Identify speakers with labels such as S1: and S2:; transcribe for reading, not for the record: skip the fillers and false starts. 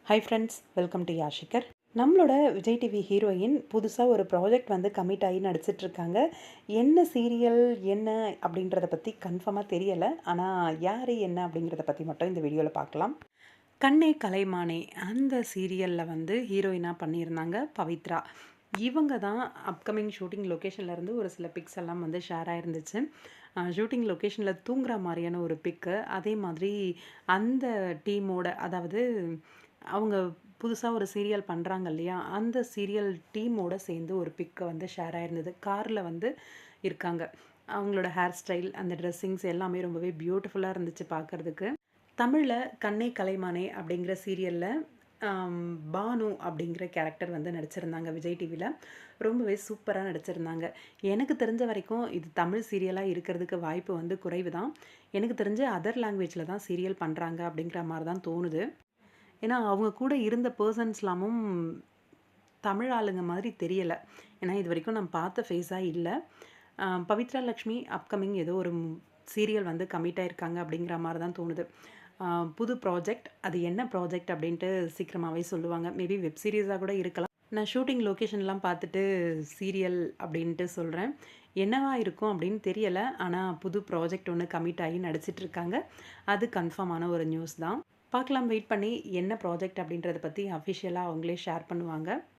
S1: High friends, welcome to Yashikar. நம்மளோட Vijay TV heroine புதுசாக ஒரு ப்ராஜெக்ட் வந்து கமிட் ஆகி நடிச்சிட்ருக்காங்க. என்ன சீரியல் என்ன அப்படின்றத பற்றி கன்ஃபார்மாக தெரியலை. ஆனால் யார் என்ன அப்படிங்கிறத பற்றி மட்டும் இந்த வீடியோவில் பார்க்கலாம். கண்ணே கலைமானே அந்த சீரியலில் வந்து ஹீரோயினாக பண்ணியிருந்தாங்க பவித்ரா. இவங்க தான் அப்கமிங் ஷூட்டிங் லொக்கேஷன்லேருந்து ஒரு சில பிக்ஸ் எல்லாம் வந்து ஷேர் ஆகிருந்துச்சு. ஷூட்டிங் லொக்கேஷனில் தூங்குற மாதிரியான ஒரு பிக்கு. அதே மாதிரி அந்த டீமோட, அதாவது அவங்க புதுசாக ஒரு சீரியல் பண்ணுறாங்க இல்லையா, அந்த சீரியல் டீமோட சேர்ந்து ஒரு பிக்கை வந்து ஷேர் ஆயிருந்தது. காரில் வந்து இருக்காங்க. அவங்களோட ஹேர் ஸ்டைல், அந்த ட்ரெஸ்ஸிங்ஸ் எல்லாமே ரொம்பவே பியூட்டிஃபுல்லாக இருந்துச்சு பார்க்குறதுக்கு. தமிழில் கண்ணே கலைமானே அப்படிங்கிற சீரியலில் பானு அப்படிங்கிற கேரக்டர் வந்து நடிச்சிருந்தாங்க விஜய் டிவியில். ரொம்பவே சூப்பராக நடிச்சிருந்தாங்க. எனக்கு தெரிஞ்ச வரைக்கும் இது தமிழ் சீரியலாக இருக்கிறதுக்கு வாய்ப்பு வந்து குறைவு தான். எனக்கு தெரிஞ்ச அதர் லாங்குவேஜில் தான் சீரியல் பண்ணுறாங்க அப்படிங்கிற மாதிரி தான் தோணுது. ஏன்னா அவங்க கூட இருந்த பர்சன்ஸ்லாமும் தமிழ் ஆளுங்க மாதிரி தெரியலை. ஏன்னா இது வரைக்கும் நான் பார்த்த ஃபேஸாக இல்லை. பவித்ரா லக்ஷ்மி அப்கமிங் ஏதோ ஒரு சீரியல் வந்து கமிட் ஆயிருக்காங்க அப்படிங்கிற மாதிரி தான் தோணுது. புது ப்ராஜெக்ட், அது என்ன ப்ராஜெக்ட் அப்படின்ட்டு சீக்கிரமாகவே சொல்லுவாங்க. மேபி வெப் சீரிஸாக கூட இருக்கலாம். நான் ஷூட்டிங் லொக்கேஷன்லாம் பார்த்துட்டு சீரியல் அப்படின்ட்டு சொல்கிறேன். என்னவா இருக்கும் அப்படின்னு தெரியலை. ஆனால் புது ப்ராஜெக்ட் ஒன்று கமிட் ஆகி நடிச்சிட்ருக்காங்க. அது கன்ஃபார்மான ஒரு நியூஸ் தான். பார்க்கலாம், வெயிட் பண்ணி என்ன ப்ராஜெக்ட் அப்படின்றத பற்றி அஃபிஷியலாக அவங்களே ஷேர் பண்ணுவாங்க.